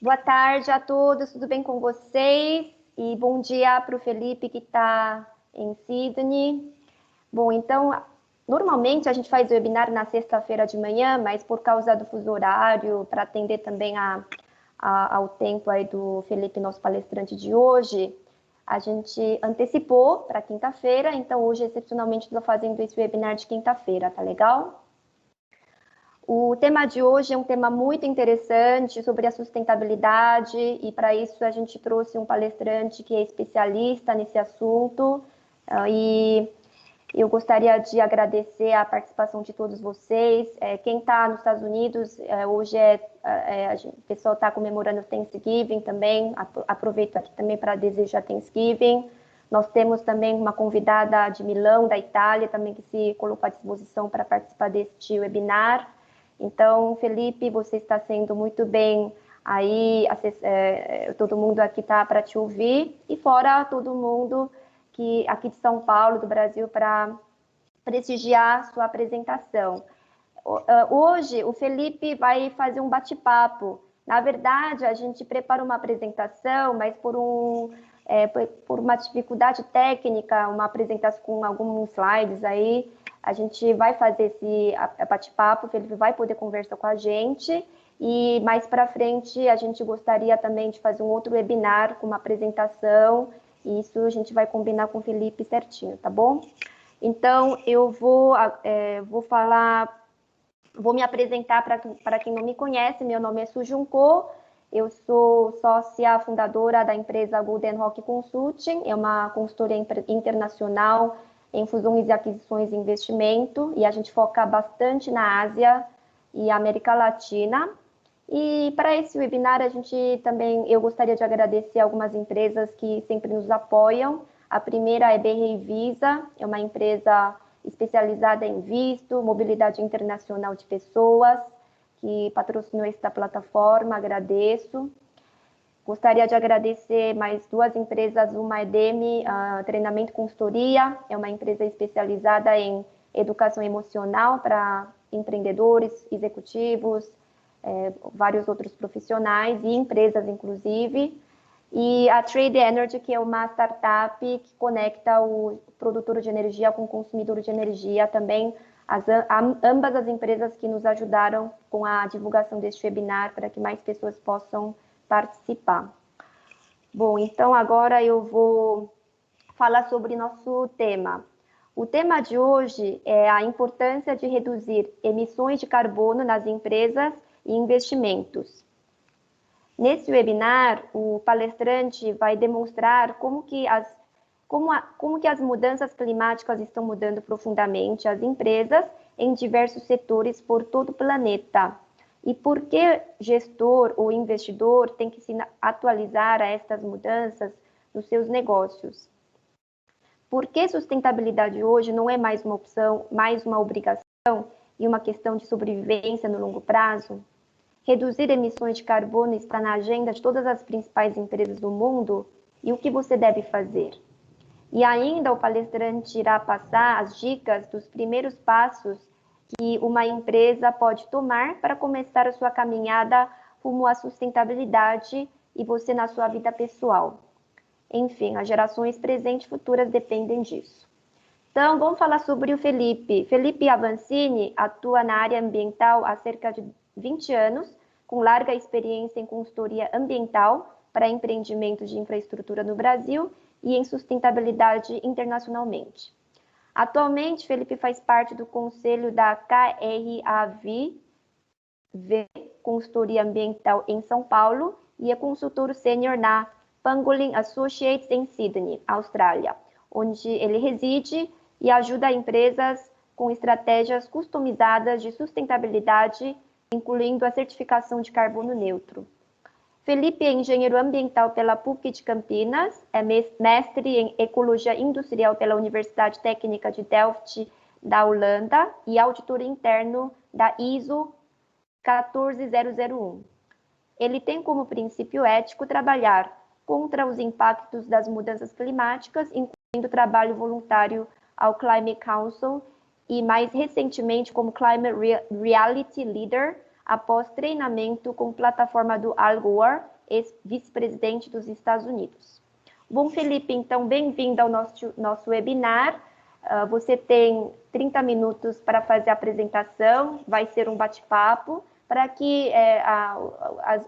Boa tarde a todos, tudo bem com vocês? E bom dia para o Felipe que está em Sydney. Bom, então, normalmente a gente faz o webinar na sexta-feira de manhã, mas por causa do fuso horário, para atender também ao tempo aí do Felipe, nosso palestrante de hoje, a gente antecipou para quinta-feira, então hoje, excepcionalmente, estou fazendo esse webinar de quinta-feira, tá legal? O tema de hoje é um tema muito interessante sobre a sustentabilidade e para isso a gente trouxe um palestrante que é especialista nesse assunto e eu gostaria de agradecer a participação de todos vocês. Quem está nos Estados Unidos, hoje o pessoal está comemorando Thanksgiving também, aproveito aqui também para desejar Thanksgiving. Nós temos também uma convidada de Milão, da Itália, também que se colocou à disposição para participar deste webinar. Então, Felipe, você está sendo muito bem aí, todo mundo aqui está para te ouvir, e fora todo mundo que aqui de São Paulo, do Brasil, para prestigiar sua apresentação. Hoje, o Felipe vai fazer um bate-papo. Na verdade, a gente preparou uma apresentação, mas por uma dificuldade técnica, uma apresentação com alguns slides aí, a gente vai fazer esse bate-papo, o Felipe vai poder conversar com a gente, e mais para frente a gente gostaria também de fazer um outro webinar com uma apresentação, e isso a gente vai combinar com o Felipe certinho, tá bom? Então, eu vou me apresentar para quem não me conhece. Meu nome é Su Junko, eu sou sócia fundadora da empresa Golden Rock Consulting, é uma consultoria internacional em fusões e aquisições e investimento, e a gente foca bastante na Ásia e América Latina. E para esse webinar, eu gostaria de agradecer algumas empresas que sempre nos apoiam. A primeira é BR Visa, é uma empresa especializada em visto, mobilidade internacional de pessoas, que patrocinou esta plataforma, agradeço. Gostaria de agradecer mais duas empresas, uma é DEME, Treinamento Consultoria, é uma empresa especializada em educação emocional para empreendedores, executivos, vários outros profissionais e empresas, inclusive. E a Trade Energy, que é uma startup que conecta o produtor de energia com o consumidor de energia, também ambas as empresas que nos ajudaram com a divulgação deste webinar para que mais pessoas possam participar. Bom, então agora eu vou falar sobre nosso tema. O tema de hoje é a importância de reduzir emissões de carbono nas empresas e investimentos. Nesse webinar, o palestrante vai demonstrar como que as mudanças climáticas estão mudando profundamente as empresas em diversos setores por todo o planeta. E por que gestor ou investidor tem que se atualizar a estas mudanças nos seus negócios? Por que sustentabilidade hoje não é mais uma opção, mais uma obrigação e uma questão de sobrevivência no longo prazo? Reduzir emissões de carbono está na agenda de todas as principais empresas do mundo, e o que você deve fazer? E ainda o palestrante irá passar as dicas dos primeiros passos que uma empresa pode tomar para começar a sua caminhada rumo à sustentabilidade e você na sua vida pessoal. Enfim, as gerações presentes e futuras dependem disso. Então, vamos falar sobre o Felipe. Felipe Avancini atua na área ambiental há cerca de 20 anos, com larga experiência em consultoria ambiental para empreendimentos de infraestrutura no Brasil e em sustentabilidade internacionalmente. Atualmente, Felipe faz parte do conselho da KRAV, Consultoria Ambiental em São Paulo, e é consultor sênior na Pangolin Associates em Sydney, Austrália, onde ele reside e ajuda empresas com estratégias customizadas de sustentabilidade, incluindo a certificação de carbono neutro. Felipe é engenheiro ambiental pela PUC de Campinas, é mestre em ecologia industrial pela Universidade Técnica de Delft, da Holanda, e auditor interno da ISO 14001. Ele tem como princípio ético trabalhar contra os impactos das mudanças climáticas, incluindo trabalho voluntário ao Climate Council e, mais recentemente, como Climate Reality Leader, após treinamento com plataforma do Al Gore ex-vice-presidente dos Estados Unidos. Bom, Felipe, então, bem-vindo ao nosso webinar. Você tem 30 minutos para fazer a apresentação, vai ser um bate-papo, para que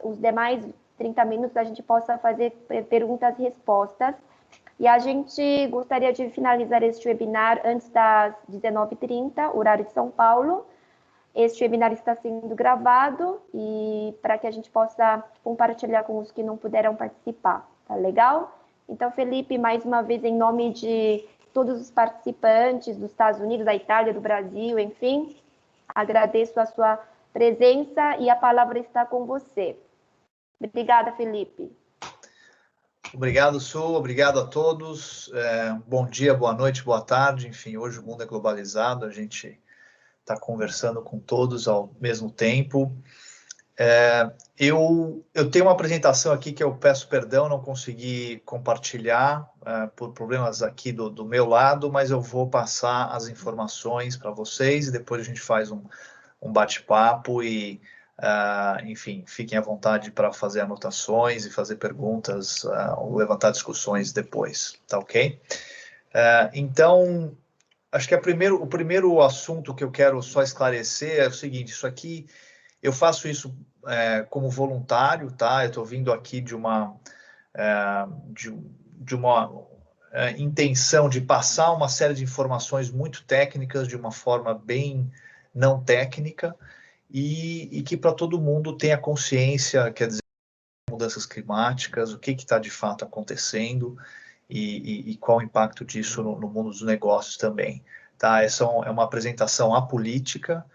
os demais 30 minutos a gente possa fazer perguntas e respostas. E a gente gostaria de finalizar este webinar antes das 19h30, horário de São Paulo. Este webinar está sendo gravado e para que a gente possa compartilhar com os que não puderam participar, tá legal? Então, Felipe, mais uma vez, em nome de todos os participantes dos Estados Unidos, da Itália, do Brasil, enfim, agradeço a sua presença e a palavra está com você. Obrigada, Felipe. Obrigado, Su, obrigado a todos. Bom dia, boa noite, boa tarde. Enfim, hoje o mundo é globalizado, a gente está conversando com todos ao mesmo tempo. Eu tenho uma apresentação aqui que eu peço perdão, não consegui compartilhar por problemas aqui do meu lado, mas eu vou passar as informações para vocês e depois a gente faz um bate-papo e, enfim, fiquem à vontade para fazer anotações e fazer perguntas ou levantar discussões depois, tá ok? Então, acho que o primeiro assunto que eu quero só esclarecer é o seguinte: isso aqui, eu faço isso como voluntário, tá? Eu estou vindo aqui de uma intenção de passar uma série de informações muito técnicas de uma forma bem não técnica e que para todo mundo tenha consciência, quer dizer, mudanças climáticas, o que está de fato acontecendo e qual o impacto disso no mundo dos negócios também. Tá? Essa é uma apresentação apolítica,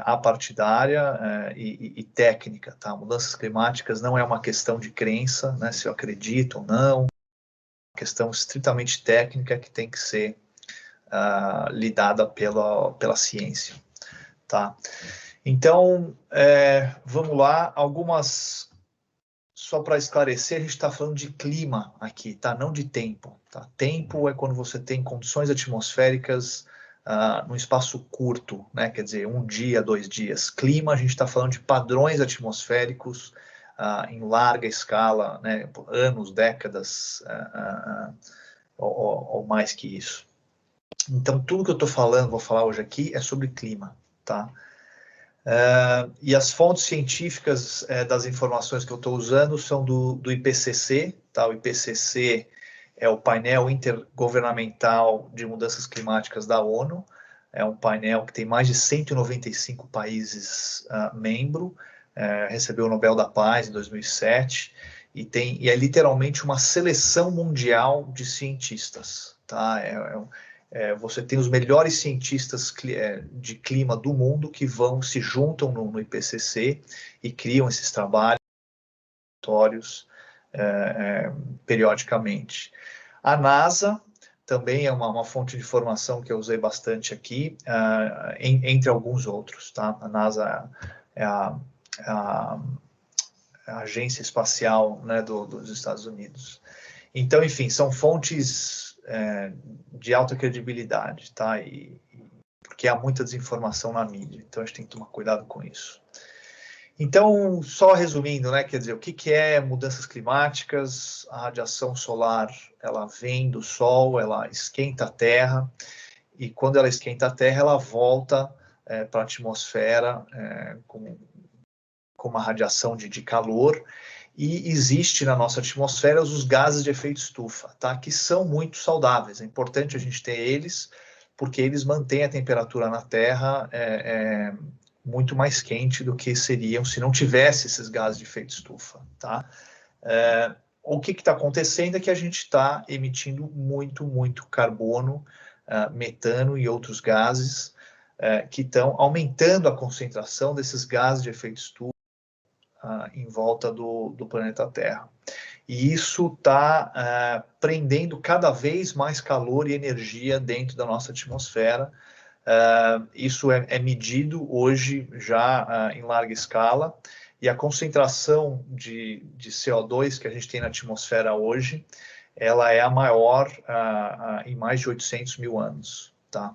apartidária e técnica. Tá? Mudanças climáticas não é uma questão de crença, né, se eu acredito ou não, é uma questão estritamente técnica que tem que ser lidada pela ciência. Tá? Então, vamos lá, só para esclarecer, a gente está falando de clima aqui, tá? Não de tempo. Tá? Tempo é quando você tem condições atmosféricas num espaço curto, né? Quer dizer, 1 dia, 2 dias. Clima, a gente está falando de padrões atmosféricos em larga escala, né? Anos, décadas, ou mais que isso. Então, tudo que eu estou falando, vou falar hoje aqui, é sobre clima, tá? E as fontes científicas das informações que eu estou usando são do IPCC, tá? O IPCC é o painel intergovernamental de mudanças climáticas da ONU, é um painel que tem mais de 195 países membros, recebeu o Nobel da Paz em 2007, e é literalmente uma seleção mundial de cientistas, tá? Você tem os melhores cientistas de clima do mundo que se juntam no IPCC e criam esses trabalhos periodicamente. A NASA também é uma fonte de informação que eu usei bastante aqui, entre alguns outros. Tá? A NASA é a agência espacial, né, dos Estados Unidos. Então, enfim, são fontes de alta credibilidade, tá? Porque há muita desinformação na mídia, então a gente tem que tomar cuidado com isso. Então, só resumindo, né, quer dizer, o que é mudanças climáticas? A radiação solar, ela vem do Sol, ela esquenta a Terra, e quando ela esquenta a Terra, ela volta para a atmosfera com uma radiação de calor, e existe na nossa atmosfera os gases de efeito estufa, tá? Que são muito saudáveis. É importante a gente ter eles, porque eles mantêm a temperatura na Terra muito mais quente do que seriam se não tivesse esses gases de efeito estufa, tá? O que está acontecendo é que a gente está emitindo muito carbono, metano e outros gases que estão aumentando a concentração desses gases de efeito estufa em volta do planeta Terra. E isso está prendendo cada vez mais calor e energia dentro da nossa atmosfera. Isso é medido hoje já em larga escala, e a concentração de CO2 que a gente tem na atmosfera hoje, ela é a maior em mais de 800 mil anos. Tá?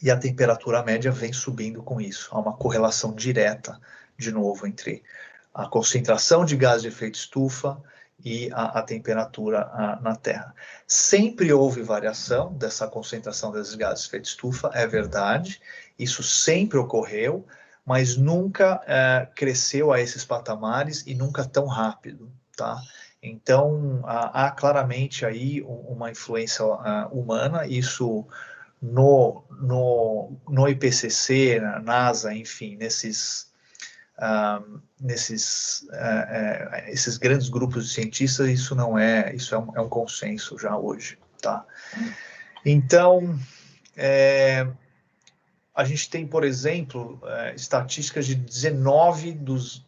E a temperatura média vem subindo com isso. Há uma correlação direta, de novo, entre a concentração de gás de efeito estufa e a temperatura na Terra. Sempre houve variação dessa concentração desses gases de efeito estufa, é verdade, isso sempre ocorreu, mas nunca cresceu a esses patamares e nunca tão rápido, tá? Então, há claramente aí uma influência humana, isso no IPCC, na NASA, enfim, esses grandes grupos de cientistas, isso é um consenso já hoje, tá? Então, a gente tem, por exemplo, estatísticas de 19 nos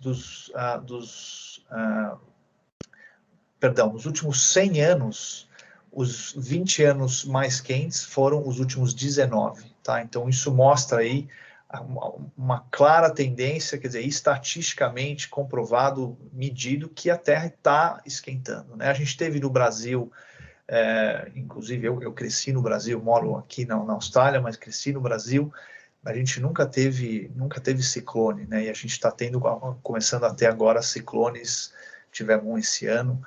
últimos 100 anos, os 20 anos mais quentes foram os últimos 19, tá? Então, isso mostra aí uma clara tendência, quer dizer, estatisticamente comprovado, medido, que a Terra está esquentando, né? A gente teve no Brasil, inclusive eu cresci no Brasil, moro aqui na Austrália, mas cresci no Brasil, a gente nunca teve ciclone, né? E a gente está começando até agora ciclones, tivemos um esse ano,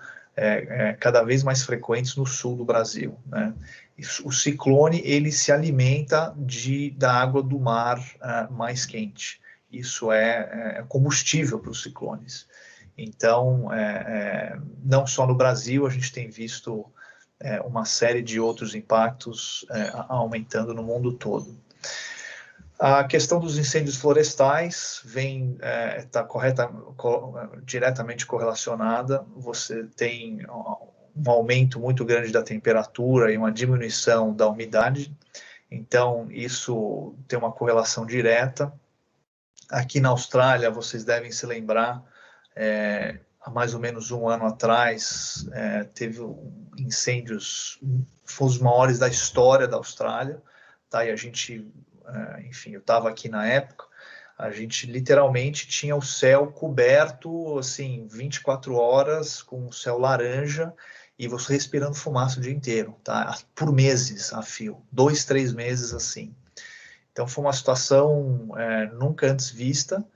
cada vez mais frequentes no sul do Brasil, né? O ciclone, ele se alimenta da água do mar mais quente. Isso é combustível para os ciclones. Então, não só no Brasil, a gente tem visto uma série de outros impactos aumentando no mundo todo. A questão dos incêndios florestais está diretamente correlacionada. Você tem um aumento muito grande da temperatura e uma diminuição da umidade. Então, isso tem uma correlação direta. Aqui na Austrália, vocês devem se lembrar, há mais ou menos um ano atrás, teve incêndios, foram os maiores da história da Austrália, tá? E a gente, enfim, eu estava aqui na época, a gente literalmente tinha o céu coberto, assim, 24 horas, com o céu laranja, e você respirando fumaça o dia inteiro, tá? Por meses a fio, 2, 3 meses assim. Então foi uma situação nunca antes vista.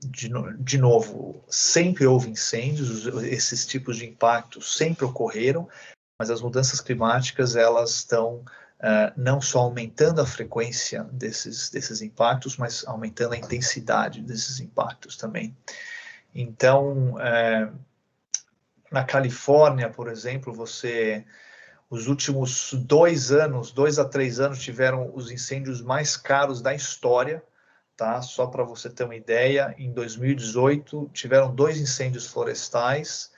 De novo, sempre houve incêndios, esses tipos de impactos sempre ocorreram, mas as mudanças climáticas, elas estão não só aumentando a frequência desses impactos, mas aumentando a intensidade desses impactos também. Então, na Califórnia, por exemplo, os últimos 2 a 3 anos, tiveram os incêndios mais caros da história, tá? Só para você ter uma ideia, em 2018, tiveram 2 incêndios florestais,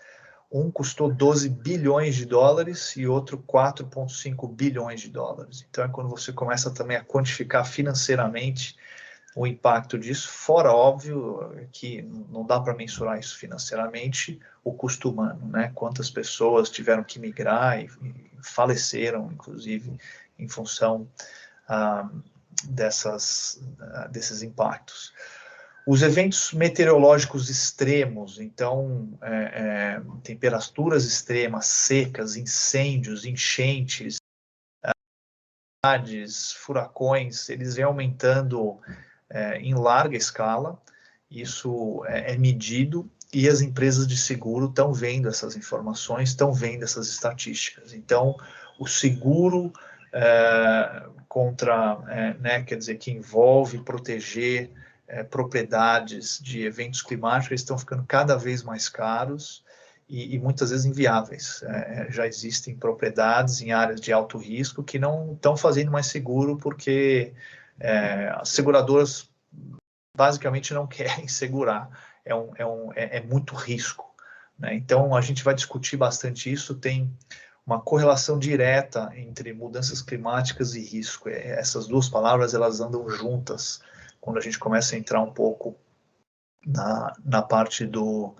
um custou 12 bilhões de dólares e outro 4,5 bilhões de dólares. Então, é quando você começa também a quantificar financeiramente o impacto disso, fora, óbvio, que não dá para mensurar isso financeiramente, o custo humano, né? Quantas pessoas tiveram que migrar e faleceram, inclusive, em função desses impactos. Os eventos meteorológicos extremos, então, temperaturas extremas, secas, incêndios, enchentes, furacões, eles vêm aumentando em larga escala. Isso é medido e as empresas de seguro estão vendo essas informações, estão vendo essas estatísticas. Então, o seguro quer dizer, que envolve proteger propriedades de eventos climáticos, estão ficando cada vez mais caros e muitas vezes inviáveis. Já existem propriedades em áreas de alto risco que não estão fazendo mais seguro porque as seguradoras basicamente não querem segurar. É muito risco, né? Então, a gente vai discutir bastante isso. Tem uma correlação direta entre mudanças climáticas e risco. Essas duas palavras, elas andam juntas quando a gente começa a entrar um pouco na parte do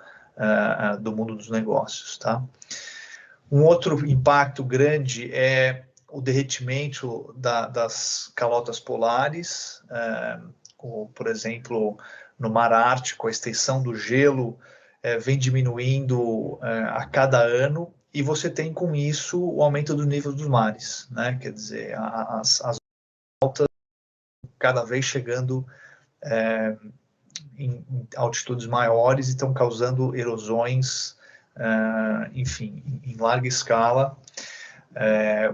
mundo dos negócios, tá? Um outro impacto grande é o derretimento das calotas polares, por exemplo, no Mar Ártico, a extensão do gelo vem diminuindo a cada ano, e você tem com isso o aumento do nível dos mares, né? Quer dizer, as altas cada vez chegando em altitudes maiores e estão causando erosões, enfim, em larga escala.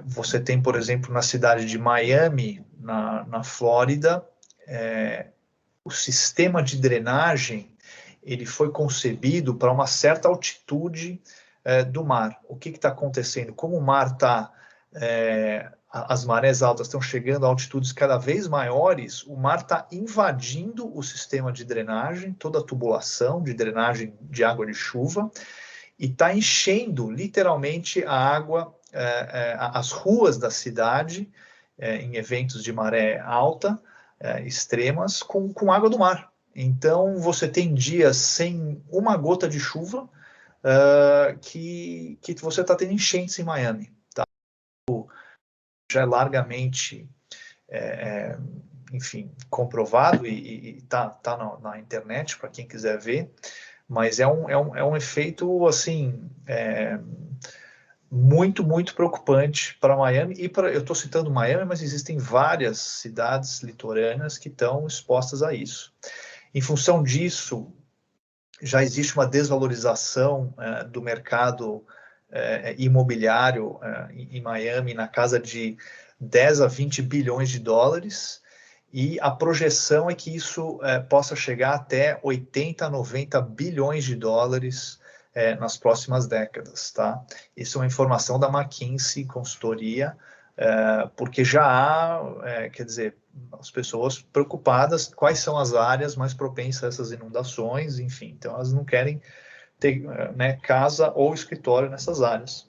Você tem, por exemplo, na cidade de Miami, na Flórida, o sistema de drenagem ele foi concebido para uma certa altitude do mar. O que está acontecendo? Como o mar está... as marés altas estão chegando a altitudes cada vez maiores, o mar está invadindo o sistema de drenagem, toda a tubulação de drenagem de água de chuva, e está enchendo literalmente a água, as ruas da cidade, em eventos de maré alta, extremas, com água do mar. Então, você tem dias sem uma gota de chuva, que você está tendo enchentes em Miami. Tá? Já é largamente, enfim, comprovado e está na internet para quem quiser ver, mas é um efeito, assim, muito, muito preocupante para Miami. Eu estou citando Miami, mas existem várias cidades litorâneas que estão expostas a isso. Em função disso, já existe uma desvalorização do mercado imobiliário em Miami na casa de 10 a 20 bilhões de dólares, e a projeção é que isso possa chegar até 80 a 90 bilhões de dólares nas próximas décadas. Tá? Isso é uma informação da McKinsey Consultoria, porque já há, quer dizer, as pessoas preocupadas quais são as áreas mais propensas a essas inundações, enfim, então elas não querem ter casa ou escritório nessas áreas.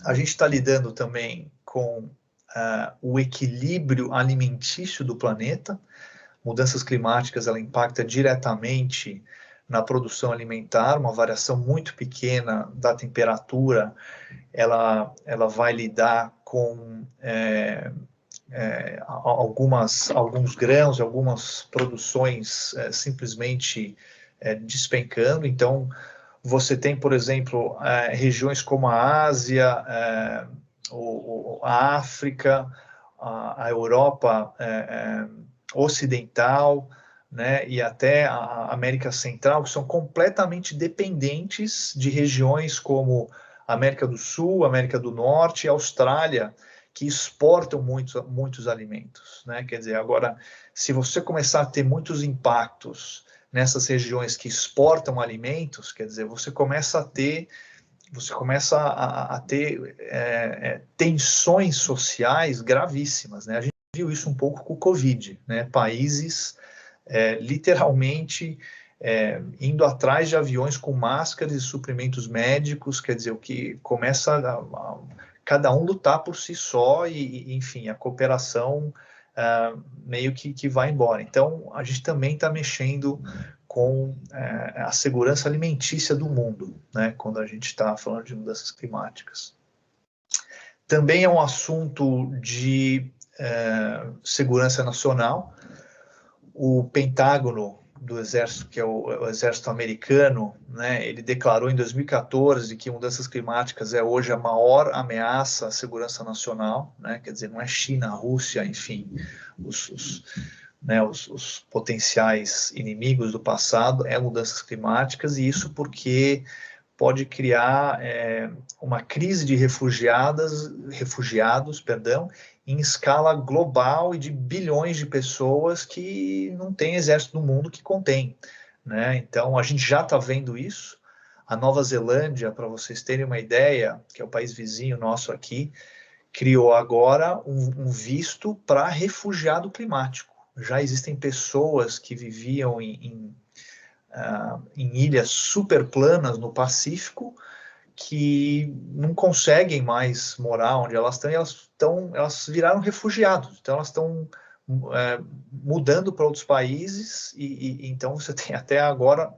A gente está lidando também com o equilíbrio alimentício do planeta. Mudanças climáticas, ela impacta diretamente na produção alimentar, uma variação muito pequena da temperatura, ela vai lidar com alguns grãos, algumas produções simplesmente despencando. Então, você tem, por exemplo, regiões como a Ásia, a África, a Europa ocidental, né, e até a América Central, que são completamente dependentes de regiões como América do Sul, América do Norte e Austrália, que exportam muitos alimentos, né? Quer dizer, agora, se você começar a ter muitos impactos nessas regiões que exportam alimentos, quer dizer, você começa a ter tensões sociais gravíssimas, né? A gente viu isso um pouco com o Covid, né? Países literalmente indo atrás de aviões com máscaras e suprimentos médicos, quer dizer, o que começa a cada um lutar por si só e enfim, a cooperação meio que vai embora. Então, a gente também está mexendo com a segurança alimentícia do mundo, né, quando a gente está falando de mudanças climáticas. Também é um assunto de segurança nacional. O Pentágono do Exército, que é o Exército americano, né, ele declarou em 2014 que mudanças climáticas é hoje a maior ameaça à segurança nacional, né, quer dizer, não é China, Rússia, enfim, os potenciais inimigos do passado, mudanças climáticas, e isso porque pode criar uma crise de refugiados, em escala global e de bilhões de pessoas que não tem exército no mundo que contém, né? Então, a gente já está vendo isso. A Nova Zelândia, para vocês terem uma ideia, que é o país vizinho nosso aqui, criou agora um visto para refugiado climático. Já existem pessoas que viviam em ilhas super planas no Pacífico, que não conseguem mais morar onde elas estão, elas viraram refugiados, então elas estão mudando para outros países, e então você tem até agora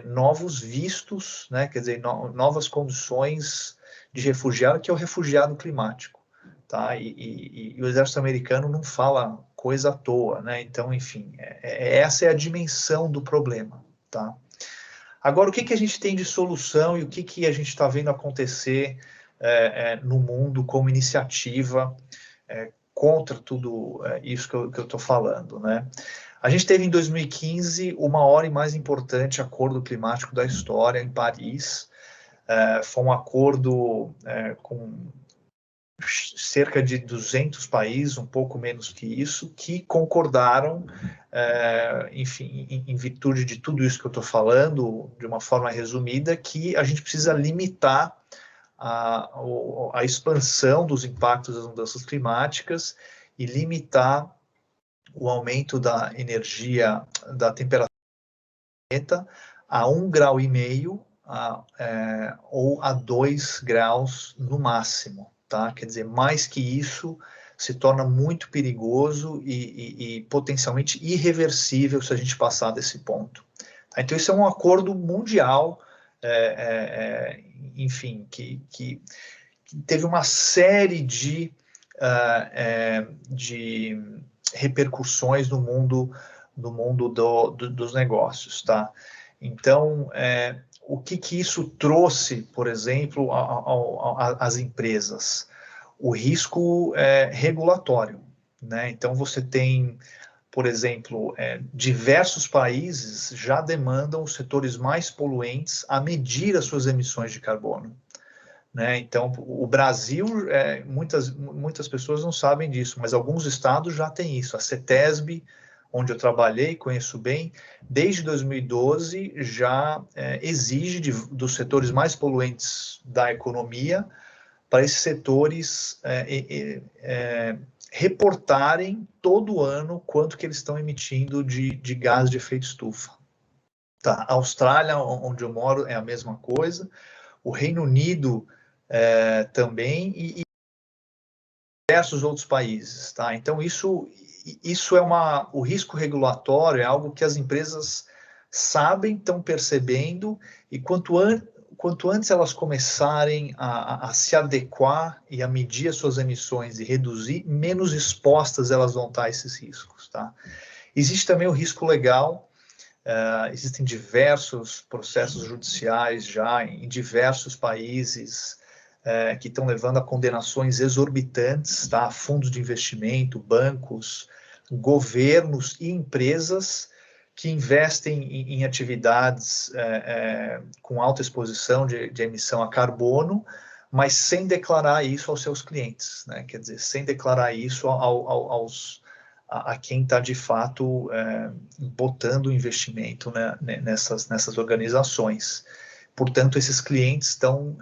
novos vistos, né, quer dizer, novas condições de refugiado, que é o refugiado climático, tá? E o exército americano não fala coisa à toa, né? Então, enfim, essa é a dimensão do problema, tá? Agora, o que a gente tem de solução e o que a gente está vendo acontecer no mundo como iniciativa contra tudo isso que eu estou falando, né? A gente teve em 2015 o maior e mais importante acordo climático da história em Paris. Foi um acordo com cerca de 200 países, um pouco menos que isso, que concordaram, enfim, em virtude de tudo isso que eu estou falando, de uma forma resumida, que a gente precisa limitar a expansão dos impactos das mudanças climáticas e limitar o aumento da energia, da temperatura a 1,5 grau ou a 2 graus no máximo, tá? Quer dizer, mais que isso se torna muito perigoso e potencialmente irreversível se a gente passar desse ponto. Tá? Então, isso é um acordo mundial, enfim, que teve uma série de repercussões no mundo dos negócios, tá? Então, o que isso trouxe, por exemplo, às empresas? O risco regulatório, né? Então, você tem, por exemplo, diversos países já demandam os setores mais poluentes a medir as suas emissões de carbono. Né? Então, o Brasil, muitas pessoas não sabem disso, mas alguns estados já têm isso. A CETESB, onde eu trabalhei, conheço bem, desde 2012 já exige dos setores mais poluentes da economia para esses setores reportarem todo ano quanto que eles estão emitindo de gás de efeito estufa. Tá? A Austrália, onde eu moro, é a mesma coisa. O Reino Unido também e diversos outros países, tá? Então isso é o risco regulatório é algo que as empresas sabem, estão percebendo e quanto antes elas começarem a se adequar e a medir as suas emissões e reduzir, menos expostas elas vão estar a esses riscos, tá? Existe também o risco legal. Existem diversos processos judiciais já em diversos países que estão levando a condenações exorbitantes, tá? Fundos de investimento, bancos, governos e empresas que investem em atividades com alta exposição de emissão a carbono, mas sem declarar isso aos seus clientes, né? Quer dizer, sem declarar isso a quem está de fato botando investimento, né, nessas organizações. Portanto, esses clientes estão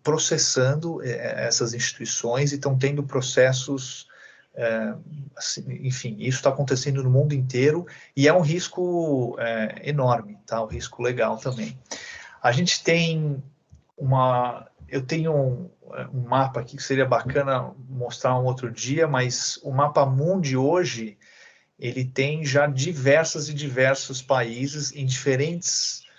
processando essas instituições e estão tendo processos, assim, enfim, isso está acontecendo no mundo inteiro e é um risco enorme, tá? Um risco legal também. A gente tem eu tenho um mapa aqui que seria bacana mostrar um outro dia, mas o mapa mundi hoje, ele tem já diversos países em diferentes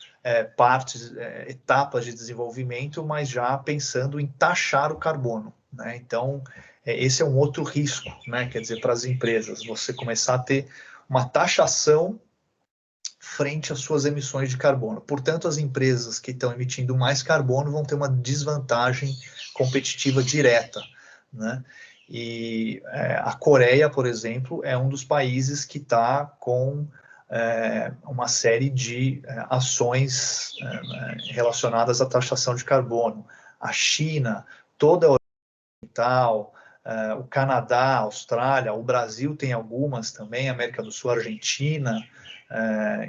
etapas de desenvolvimento, mas já pensando em taxar o carbono, né? Então, esse é um outro risco, né? Quer dizer, para as empresas, você começar a ter uma taxação frente às suas emissões de carbono. Portanto, as empresas que estão emitindo mais carbono vão ter uma desvantagem competitiva direta, né? E a Coreia, por exemplo, é um dos países que está com uma série de ações relacionadas à taxação de carbono. A China, toda a Europa Oriental, o Canadá, a Austrália, o Brasil tem algumas também, América do Sul, Argentina,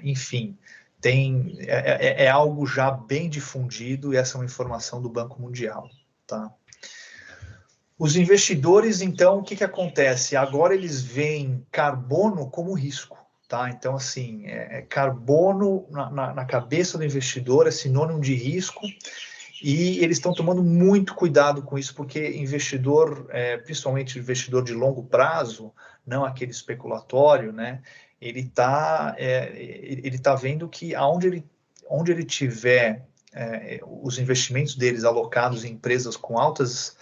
enfim, é algo já bem difundido e essa é uma informação do Banco Mundial, tá? Os investidores, então, o que acontece? Agora eles veem carbono como risco, tá? Então, assim, carbono na cabeça do investidor é sinônimo de risco e eles estão tomando muito cuidado com isso, porque investidor, principalmente investidor de longo prazo, não aquele especulatório, né? Ele tá vendo que onde ele tiver os investimentos deles alocados em empresas com altas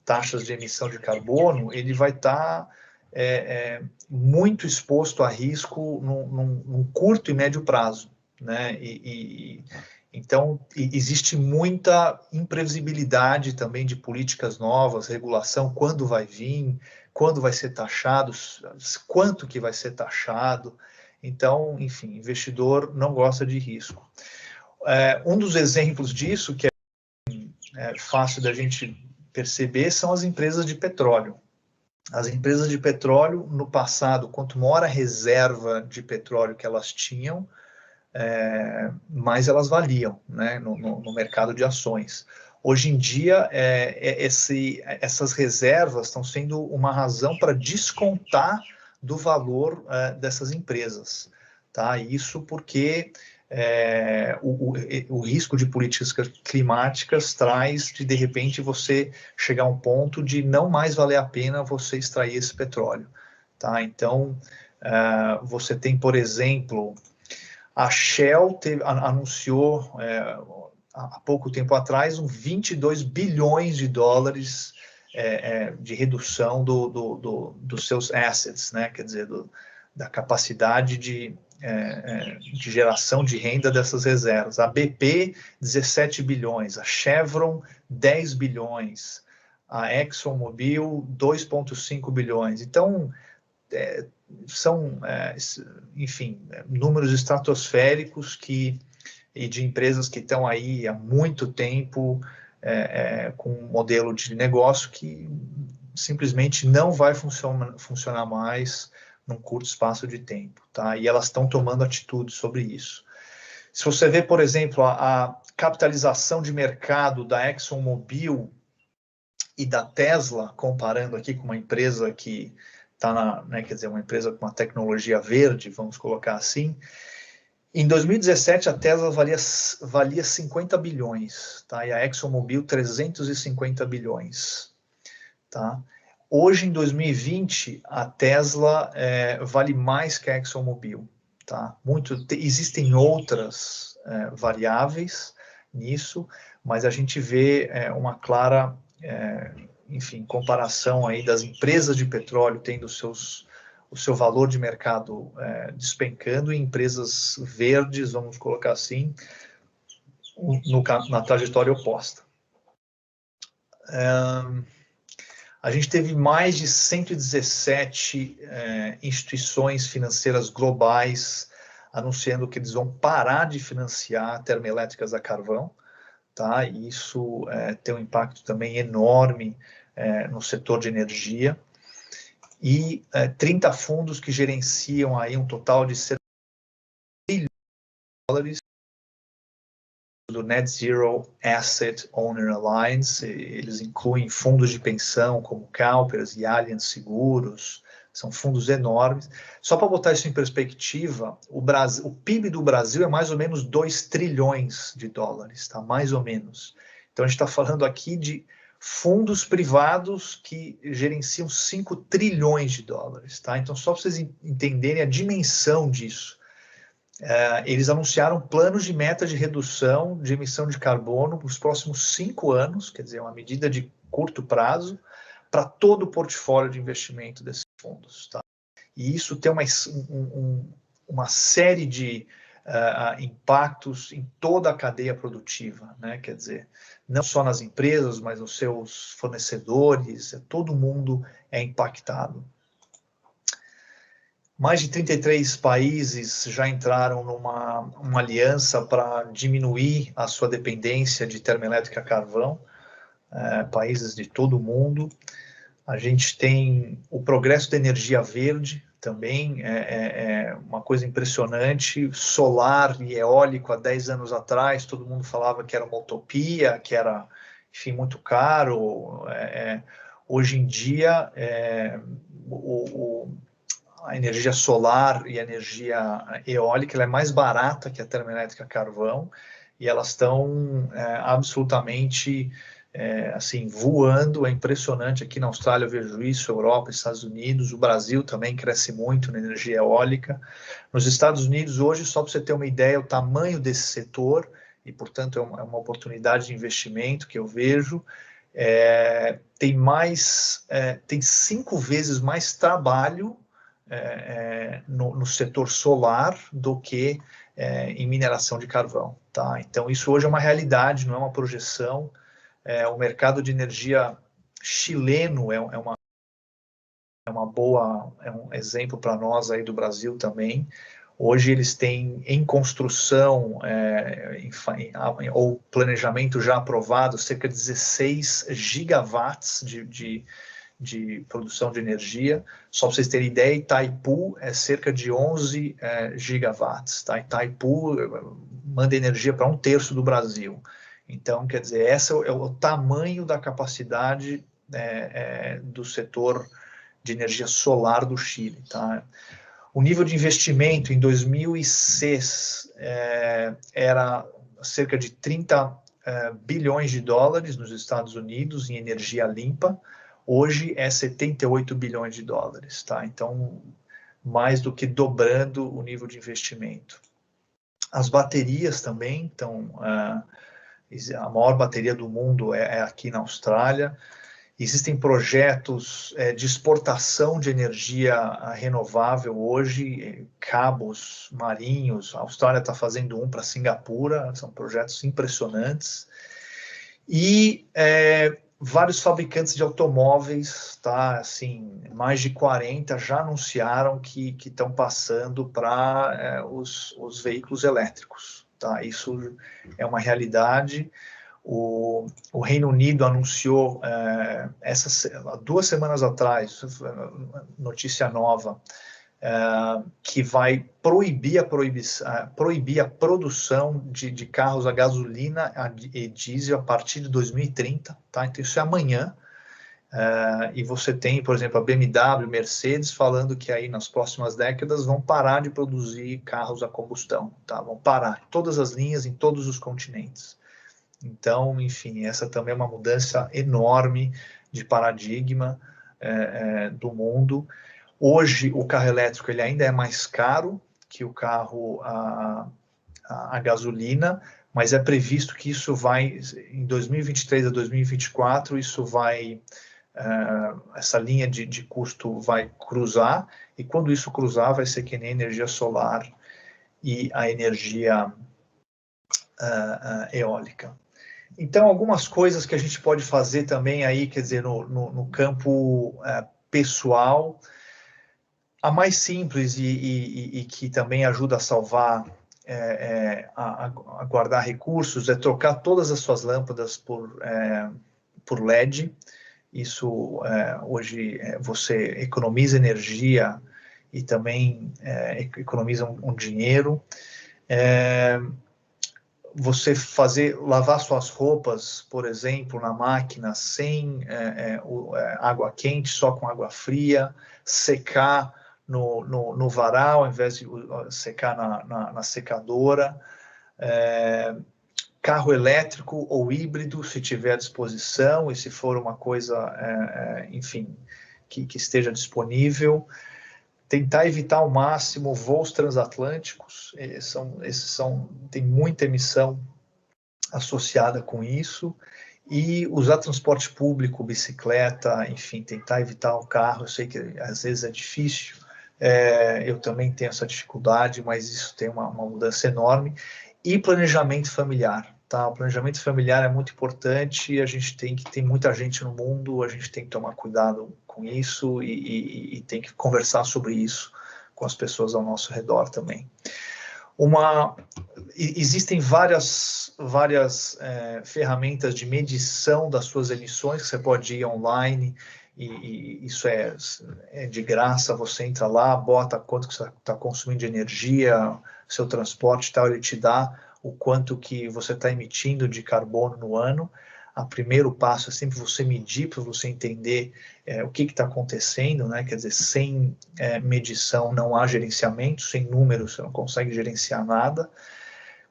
taxas de emissão de carbono, ele vai estar muito exposto a risco num curto e médio prazo, né? Então, existe muita imprevisibilidade também de políticas novas, regulação, quando vai vir, quando vai ser taxado, quanto que vai ser taxado. Então, enfim, investidor não gosta de risco. Um dos exemplos disso, que é fácil da gente perceber, são as empresas de petróleo. As empresas de petróleo, no passado, quanto maior a reserva de petróleo que elas tinham, mais elas valiam, né, no mercado de ações. Hoje em dia, essas reservas estão sendo uma razão para descontar do valor dessas empresas. Tá? Isso porque o risco de políticas climáticas traz de repente, você chegar a um ponto de não mais valer a pena você extrair esse petróleo. Tá? Então, você tem, por exemplo, a Shell anunciou há pouco tempo atrás 22 bilhões de dólares de redução dos seus assets, né? Quer dizer, da capacidade de geração de renda dessas reservas. A BP, 17 bilhões, a Chevron, 10 bilhões, a ExxonMobil, 2,5 bilhões. Então, são, enfim, números estratosféricos e de empresas que estão aí há muito tempo com um modelo de negócio que simplesmente não vai funcionar mais num curto espaço de tempo, tá? E elas estão tomando atitude sobre isso. Se você vê, por exemplo, a capitalização de mercado da ExxonMobil e da Tesla, comparando aqui com uma empresa que está quer dizer, uma empresa com uma tecnologia verde, vamos colocar assim. Em 2017, a Tesla valia 50 bilhões, tá? E a ExxonMobil 350 bilhões, tá? Hoje, em 2020, a Tesla vale mais que a ExxonMobil, tá? Existem outras variáveis nisso, mas a gente vê uma clara enfim, comparação aí das empresas de petróleo tendo o seu valor de mercado despencando e empresas verdes, vamos colocar assim, na trajetória oposta. A gente teve mais de 117 instituições financeiras globais anunciando que eles vão parar de financiar termoelétricas a carvão. Tá? E isso tem um impacto também enorme no setor de energia. E 30 fundos que gerenciam aí um total de $1 trilhões do Net Zero Asset Owner Alliance. Eles incluem fundos de pensão como CalPERS e Allianz Seguros. São fundos enormes. Só para botar isso em perspectiva, o PIB do Brasil é mais ou menos 2 trilhões de dólares, tá? Mais ou menos. Então, a gente está falando aqui de fundos privados que gerenciam 5 trilhões de dólares, tá? Então, só para vocês entenderem a dimensão disso. Eles anunciaram planos de meta de redução de emissão de carbono para os próximos 5 anos, quer dizer, uma medida de curto prazo, para todo o portfólio de investimento desses fundos. Tá? E isso tem uma série de impactos em toda a cadeia produtiva, né? Quer dizer, não só nas empresas, mas nos seus fornecedores, todo mundo é impactado. Mais de 33 países já entraram numa aliança para diminuir a sua dependência de termoelétrica a carvão, países de todo o mundo. A gente tem o progresso da energia verde, também é uma coisa impressionante. Solar e eólico, há 10 anos atrás, todo mundo falava que era uma utopia, que era, enfim, muito caro. Hoje em dia, a energia solar e a energia eólica ela é mais barata que a termoelétrica a carvão, e elas estão absolutamente assim, voando. É impressionante. Aqui na Austrália eu vejo isso, Europa, Estados Unidos, o Brasil também cresce muito na energia eólica. Nos Estados Unidos hoje, só para você ter uma ideia, o tamanho desse setor, e portanto é uma oportunidade de investimento que eu vejo, tem 5 vezes mais trabalho no setor solar do que em mineração de carvão. Tá? Então isso hoje é uma realidade, não é uma projeção. O mercado de energia chileno é uma é um exemplo para nós aí do Brasil também. Hoje eles têm em construção ou planejamento já aprovado cerca de 16 gigawatts de produção de energia. Só para vocês terem ideia, Itaipu é cerca de 11 gigawatts. Tá? Itaipu manda energia para 1/3 do Brasil. Então, quer dizer, esse é o tamanho da capacidade do setor de energia solar do Chile. Tá? O nível de investimento em 2006 era cerca de 30 bilhões de dólares nos Estados Unidos em energia limpa. Hoje é 78 bilhões de dólares. Tá? Então, mais do que dobrando o nível de investimento. As baterias também, então, a maior bateria do mundo é aqui na Austrália. Existem projetos de exportação de energia renovável hoje, cabos marinhos. A Austrália está fazendo um para Singapura, são projetos impressionantes. E vários fabricantes de automóveis, tá? Assim, mais de 40 já anunciaram que estão passando para os veículos elétricos. Tá? Isso é uma realidade. O Reino Unido anunciou, 2 semanas atrás, notícia nova, que vai proibir a produção de carros a gasolina e diesel a partir de 2030. Tá? Então, isso é amanhã. E você tem, por exemplo, a BMW, Mercedes, falando que aí nas próximas décadas vão parar de produzir carros a combustão. Tá? Vão parar todas as linhas em todos os continentes. Então, enfim, essa também é uma mudança enorme de paradigma do mundo. Hoje, o carro elétrico ele ainda é mais caro que o carro a gasolina, mas é previsto que isso vai, em 2023 a 2024, isso vai, essa linha de custo vai cruzar, e quando isso cruzar, vai ser que nem a energia solar e a energia eólica. Então, algumas coisas que a gente pode fazer também aí, quer dizer, no campo pessoal, a mais simples e que também ajuda a salvar, a guardar recursos, é trocar todas as suas lâmpadas por LED. Isso, hoje, você economiza energia e também economiza um dinheiro. Você lavar suas roupas, por exemplo, na máquina, sem água quente, só com água fria, secar no varal, ao invés de secar na secadora, carro elétrico ou híbrido, se tiver à disposição, e se for uma coisa, enfim, que esteja disponível. Tentar evitar ao máximo voos transatlânticos, tem muita emissão associada com isso, e usar transporte público, bicicleta, enfim, tentar evitar o carro. Eu sei que às vezes é difícil, eu também tenho essa dificuldade, mas isso tem uma mudança enorme. E planejamento familiar. Tá? O planejamento familiar é muito importante, e a gente tem muita gente no mundo, a gente tem que tomar cuidado com isso e tem que conversar sobre isso com as pessoas ao nosso redor também. Existem várias ferramentas de medição das suas emissões, que você pode ir online, e isso é de graça. Você entra lá, bota quanto que você está consumindo de energia, seu transporte e tal, ele te dá o quanto que você está emitindo de carbono no ano. O primeiro passo é sempre você medir, para você entender o que está acontecendo, né? Quer dizer, sem medição não há gerenciamento, sem números você não consegue gerenciar nada.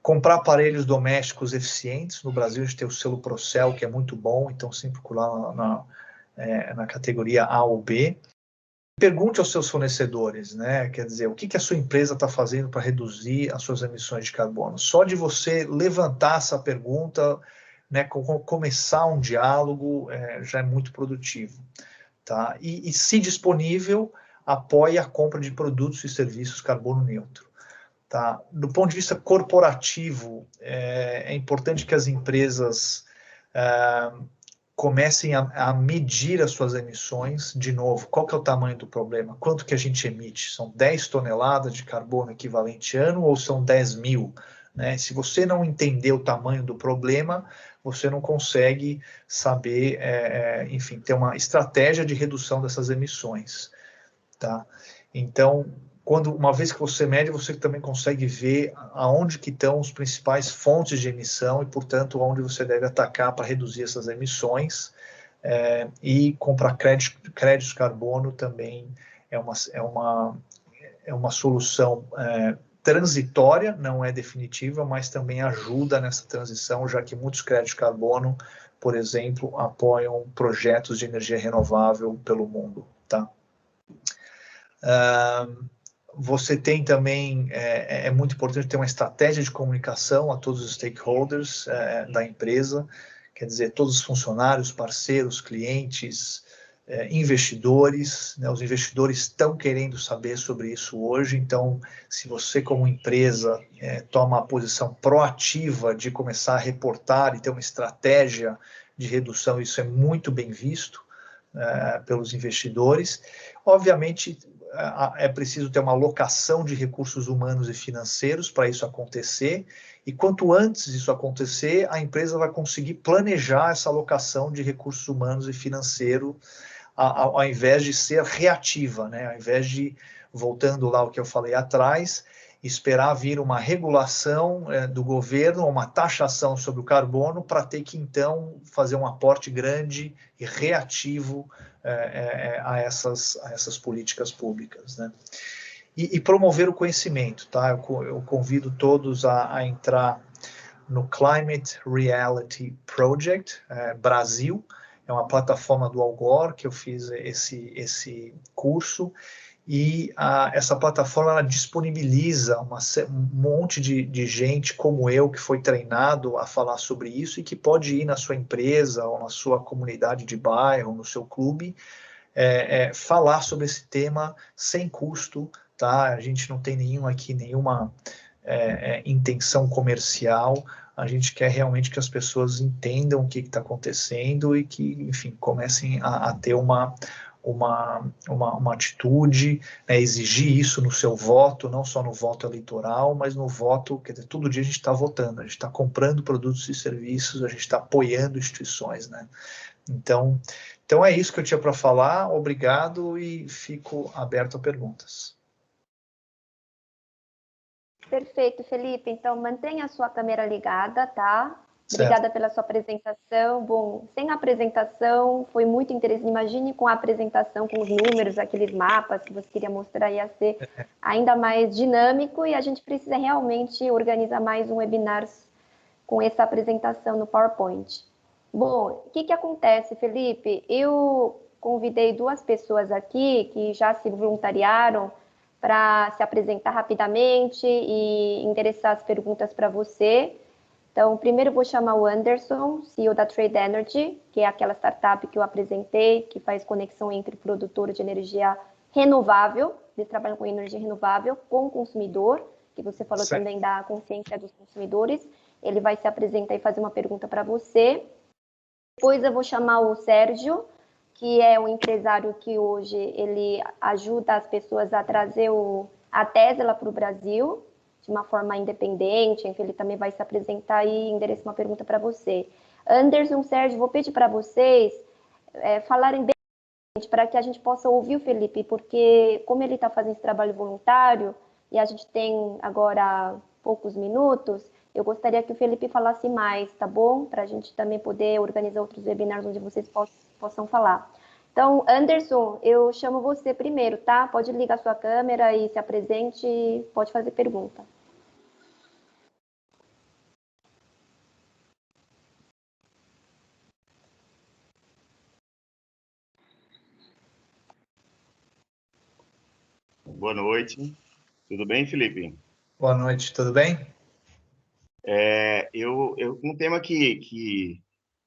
Comprar aparelhos domésticos eficientes. No Brasil a gente tem o selo Procel, que é muito bom, então sempre procurar na categoria A ou B. Pergunte aos seus fornecedores, né? Quer dizer, o que a sua empresa está fazendo para reduzir as suas emissões de carbono? Só de você levantar essa pergunta, né, começar um diálogo, já é muito produtivo. Tá? E se disponível, apoie a compra de produtos e serviços carbono neutro. Tá? Do ponto de vista corporativo, é importante que as empresas comecem a medir as suas emissões, de novo, qual que é o tamanho do problema? Quanto que a gente emite? São 10 toneladas de carbono equivalente ano ou são 10 mil? Né? Se você não entender o tamanho do problema, você não consegue saber, enfim, ter uma estratégia de redução dessas emissões. Tá? Então, uma vez que você mede, você também consegue ver aonde que estão os principais fontes de emissão e, portanto, onde você deve atacar para reduzir essas emissões. E comprar créditos carbono também é uma solução transitória, não é definitiva, mas também ajuda nessa transição, já que muitos créditos carbono, por exemplo, apoiam projetos de energia renovável pelo mundo. Tá? Você tem também, é muito importante ter uma estratégia de comunicação a todos os stakeholders da empresa, quer dizer, todos os funcionários, parceiros, clientes, investidores, né? Os investidores estão querendo saber sobre isso hoje, então, se você como empresa toma a posição proativa de começar a reportar e ter uma estratégia de redução, isso é muito bem visto pelos investidores. Obviamente, é preciso ter uma alocação de recursos humanos e financeiros para isso acontecer, e quanto antes isso acontecer, a empresa vai conseguir planejar essa alocação de recursos humanos e financeiro, ao invés de ser reativa, né? Ao invés de, voltando lá ao que eu falei atrás, esperar vir uma regulação do governo, uma taxação sobre o carbono, para ter que, então, fazer um aporte grande e reativo a essas políticas públicas, né? E promover o conhecimento, tá? Eu convido todos a entrar no Climate Reality Project Brasil, é uma plataforma do Al Gore que eu fiz esse curso, e essa plataforma ela disponibiliza um monte de gente como eu, que foi treinado a falar sobre isso e que pode ir na sua empresa ou na sua comunidade de bairro, no seu clube, falar sobre esse tema sem custo, tá? A gente não tem nenhuma intenção comercial, a gente quer realmente que as pessoas entendam o que está acontecendo e que, enfim, comecem a ter uma atitude, né, exigir isso no seu voto, não só no voto eleitoral, mas no voto, quer dizer, todo dia a gente está votando, a gente está comprando produtos e serviços, a gente está apoiando instituições, né? Então é isso que eu tinha para falar, obrigado e fico aberto a perguntas. Perfeito, Felipe. Então, mantenha a sua câmera ligada, tá? Certo. Obrigada pela sua apresentação. Bom, sem a apresentação, foi muito interessante. Imagine com a apresentação, com os números, aqueles mapas que você queria mostrar, ia ser ainda mais dinâmico, e a gente precisa realmente organizar mais um webinar com essa apresentação no PowerPoint. Bom, o que acontece, Felipe? Eu convidei 2 pessoas aqui que já se voluntariaram para se apresentar rapidamente e endereçar as perguntas para você. Então, primeiro eu vou chamar o Anderson, CEO da Trade Energy, que é aquela startup que eu apresentei, que faz conexão entre produtor de energia renovável, eles trabalham com energia renovável, com o consumidor, que você falou certo. Também da consciência dos consumidores. Ele vai se apresentar e fazer uma pergunta para você. Depois eu vou chamar o Sérgio, que é um empresário que hoje ele ajuda as pessoas a trazer a Tesla para o Brasil, de uma forma independente, em que ele também vai se apresentar e endereçar uma pergunta para você. Anderson, Sérgio, vou pedir para vocês falarem bem para que a gente possa ouvir o Felipe, porque como ele está fazendo esse trabalho voluntário e a gente tem agora poucos minutos, eu gostaria que o Felipe falasse mais, tá bom? Para a gente também poder organizar outros webinars onde vocês possam falar. Então, Anderson, eu chamo você primeiro, tá? Pode ligar sua câmera e se apresente, pode fazer pergunta. Boa noite. Tudo bem, Felipe? Boa noite, tudo bem? Um tema que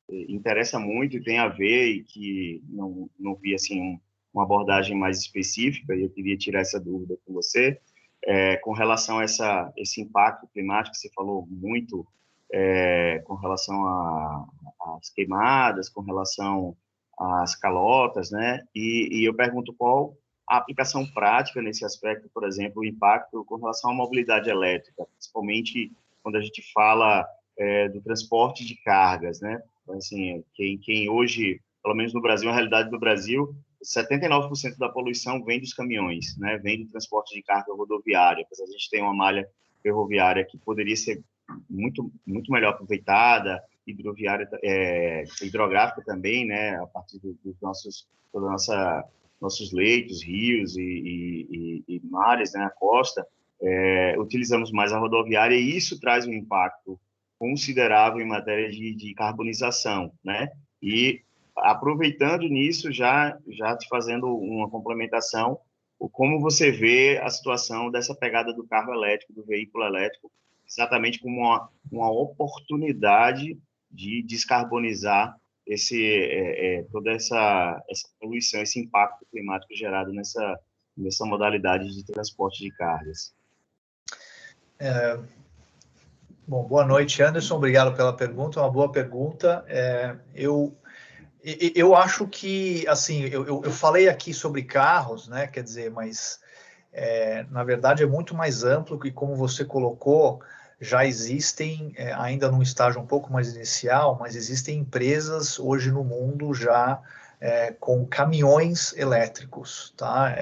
interessa muito e tem a ver e que não vi assim uma abordagem mais específica, e eu queria tirar essa dúvida com você, com relação a esse impacto climático que você falou muito com relação às queimadas, com relação às calotas, né? E eu pergunto qual a aplicação prática nesse aspecto, por exemplo, o impacto com relação à mobilidade elétrica, principalmente quando a gente fala do transporte de cargas, né? Assim, quem hoje, pelo menos no Brasil, a realidade do Brasil, 79% da poluição vem dos caminhões, né? Vem do transporte de carga rodoviária. A gente tem uma malha ferroviária que poderia ser muito melhor aproveitada, hidrográfica também, né? A partir nossos leitos, rios e mares, né? A costa, utilizamos mais a rodoviária e isso traz um impacto considerável em matéria de carbonização, né? E aproveitando nisso, já te fazendo uma complementação, como você vê a situação dessa pegada do carro elétrico, do veículo elétrico, exatamente como uma oportunidade de descarbonizar toda essa poluição, esse impacto climático gerado nessa modalidade de transporte de cargas. Bom, boa noite, Anderson. Obrigado pela pergunta. Uma boa pergunta. Eu acho que, assim, eu falei aqui sobre carros, né? Quer dizer, mas na verdade é muito mais amplo e, como você colocou, já existem, ainda num estágio um pouco mais inicial, mas existem empresas hoje no mundo já com caminhões elétricos, tá?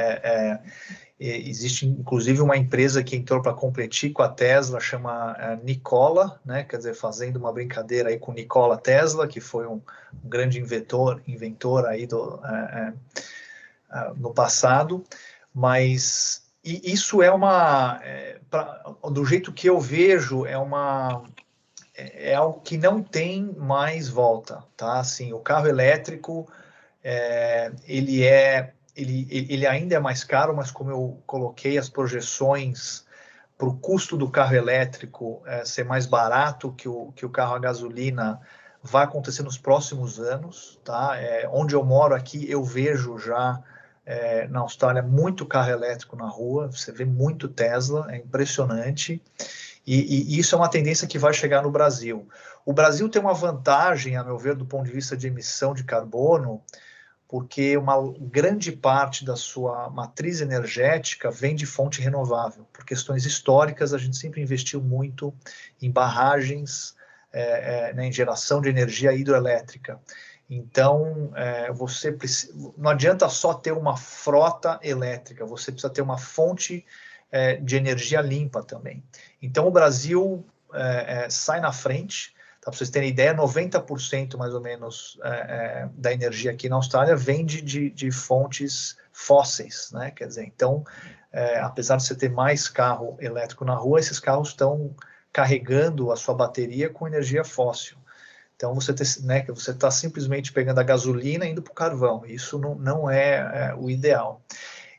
Existe, inclusive, uma empresa que entrou para competir com a Tesla, chama Nikola, né? Quer dizer, fazendo uma brincadeira aí com Nikola Tesla, que foi um grande inventor aí no passado, mas isso do jeito que eu vejo, é algo que não tem mais volta, tá? Assim, o carro elétrico, ele ainda é mais caro, mas como eu coloquei as projeções para o custo do carro elétrico ser mais barato que o carro a gasolina, vai acontecer nos próximos anos, tá? Onde eu moro aqui, eu vejo já na Austrália muito carro elétrico na rua, você vê muito Tesla, é impressionante, e isso é uma tendência que vai chegar no Brasil. O Brasil tem uma vantagem, a meu ver, do ponto de vista de emissão de carbono, porque uma grande parte da sua matriz energética vem de fonte renovável. Por questões históricas, a gente sempre investiu muito em barragens, em geração de energia hidroelétrica. Então, não adianta só ter uma frota elétrica, você precisa ter uma fonte de energia limpa também. Então, o Brasil sai na frente. Para vocês terem ideia, 90% mais ou menos da energia aqui na Austrália vem de fontes fósseis, né? Quer dizer, então, apesar de você ter mais carro elétrico na rua, esses carros estão carregando a sua bateria com energia fóssil. Então, você está simplesmente pegando a gasolina e indo para o carvão. Isso não é o ideal.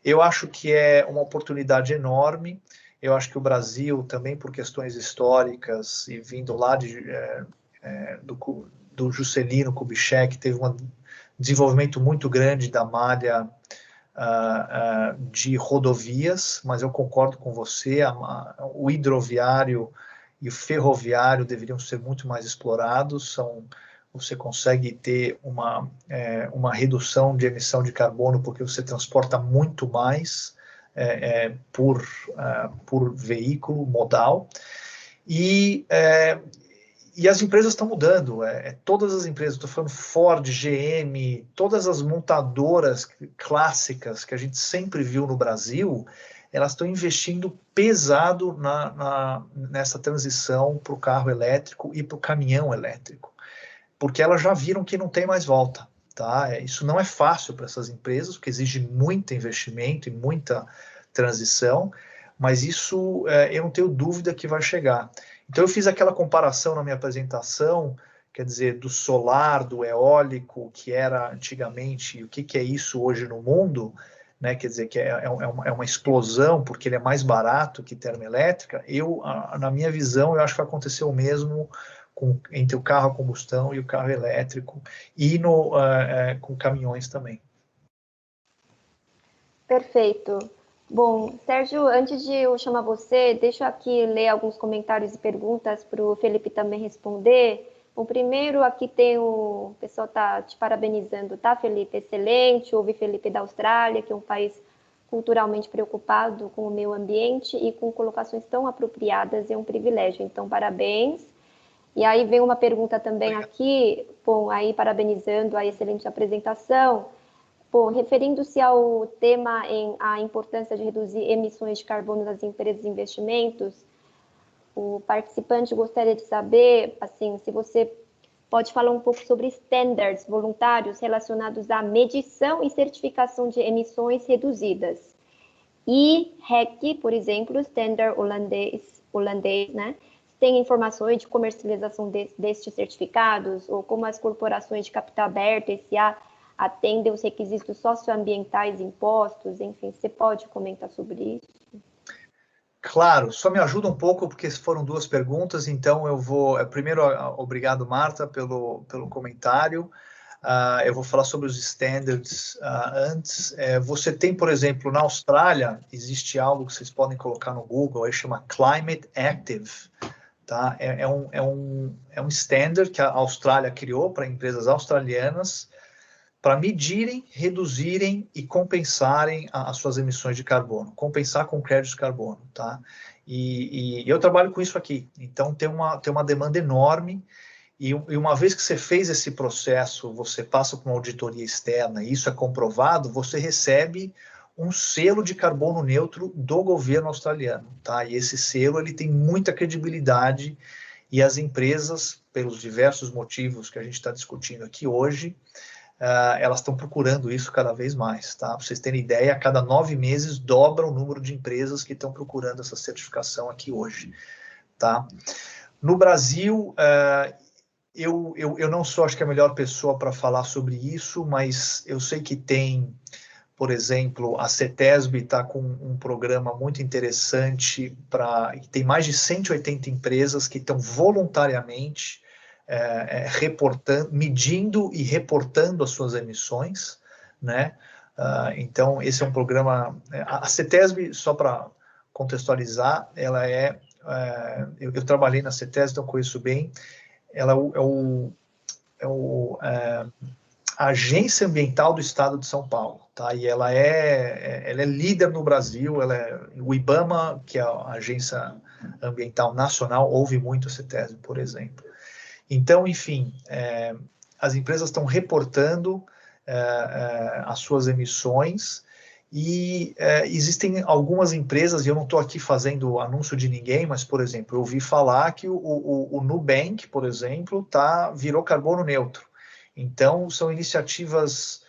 Eu acho que é uma oportunidade enorme. Eu acho que o Brasil, também por questões históricas, e vindo lá do Juscelino Kubitschek, teve um desenvolvimento muito grande da malha de rodovias, mas eu concordo com você, o hidroviário e o ferroviário deveriam ser muito mais explorados, você consegue ter uma redução de emissão de carbono porque você transporta muito mais por veículo modal, e as empresas estão mudando, todas as empresas, estou falando Ford, GM, todas as montadoras clássicas que a gente sempre viu no Brasil, elas estão investindo pesado nessa transição para o carro elétrico e para o caminhão elétrico, porque elas já viram que não tem mais volta. Tá? Isso não é fácil para essas empresas, porque exige muito investimento e muita transição, mas isso eu não tenho dúvida que vai chegar. Então, eu fiz aquela comparação na minha apresentação, quer dizer, do solar, do eólico, que era antigamente, o que é isso hoje no mundo, né? Quer dizer, que é uma explosão, porque ele é mais barato que termoelétrica. Na minha visão, eu acho que vai acontecer o mesmo entre o carro a combustão e o carro elétrico, e com caminhões também. Perfeito. Bom, Sérgio, antes de eu chamar você, deixa eu aqui ler alguns comentários e perguntas para o Felipe também responder. Bom, primeiro aqui tem o pessoal está te parabenizando, tá, Felipe? Excelente. Ouve Felipe da Austrália, que é um país culturalmente preocupado com o meio ambiente e com colocações tão apropriadas, é um privilégio. Então, parabéns. E aí vem uma pergunta também aqui, bom, aí parabenizando a excelente apresentação. Bom, referindo-se ao tema a importância de reduzir emissões de carbono das empresas de investimentos, o participante gostaria de saber, assim, se você pode falar um pouco sobre standards voluntários relacionados à medição e certificação de emissões reduzidas. E REC, por exemplo, standard holandês, né? Tem informações de comercialização destes certificados, ou como as corporações de capital aberto, SA, atendem os requisitos socioambientais impostos, enfim, você pode comentar sobre isso? Claro, só me ajuda um pouco, porque foram duas perguntas, então eu vou... Primeiro, obrigado, Marta, pelo comentário. Eu vou falar sobre os standards antes. Você tem, por exemplo, na Austrália, existe algo que vocês podem colocar no Google, aí chama Climate Active. Tá? É um standard que a Austrália criou para empresas australianas para medirem, reduzirem e compensarem as suas emissões de carbono, compensar com crédito de carbono, tá? E eu trabalho com isso aqui, então tem uma demanda enorme, e uma vez que você fez esse processo, você passa por uma auditoria externa, e isso é comprovado, você recebe um selo de carbono neutro do governo australiano, tá? E esse selo, ele tem muita credibilidade, e as empresas, pelos diversos motivos que a gente está discutindo aqui hoje, elas estão procurando isso cada vez mais, tá? Para vocês terem ideia, a cada 9 meses dobra o número de empresas que estão procurando essa certificação aqui hoje, tá? No Brasil, eu não sou, acho que a melhor pessoa para falar sobre isso, mas eu sei que tem, por exemplo, a CETESB está com um programa muito interessante tem mais de 180 empresas que estão voluntariamente reportando, medindo e reportando as suas emissões, né? Então, esse é um programa... A CETESB, só para contextualizar, ela eu trabalhei na CETESB, então conheço bem, ela a Agência Ambiental do Estado de São Paulo, tá? E ela é líder no Brasil, o IBAMA, que é a Agência Ambiental Nacional, ouve muito a CETESB, por exemplo. Então, enfim, as empresas estão reportando as suas emissões e existem algumas empresas, e eu não estou aqui fazendo anúncio de ninguém, mas, por exemplo, eu ouvi falar que o Nubank, por exemplo, virou carbono neutro. Então, são iniciativas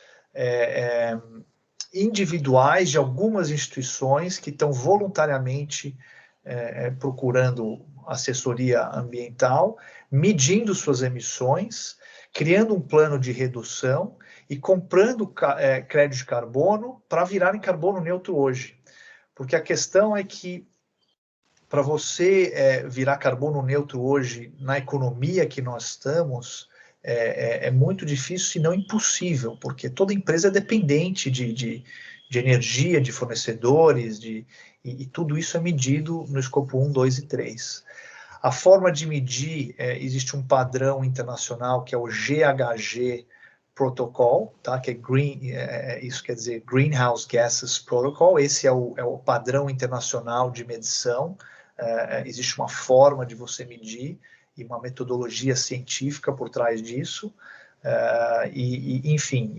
individuais de algumas instituições que estão voluntariamente procurando assessoria ambiental, medindo suas emissões, criando um plano de redução e comprando crédito de carbono para virarem carbono neutro hoje. Porque a questão é que, para você virar carbono neutro hoje, na economia que nós estamos, é muito difícil, se não impossível, porque toda empresa é dependente de energia, de fornecedores, e tudo isso é medido no escopo 1, 2 e 3. A forma de medir, existe um padrão internacional que é o GHG Protocol, tá? Que isso quer dizer Greenhouse Gases Protocol. Esse é o padrão internacional de medição. Existe uma forma de você medir e uma metodologia científica por trás disso. Enfim,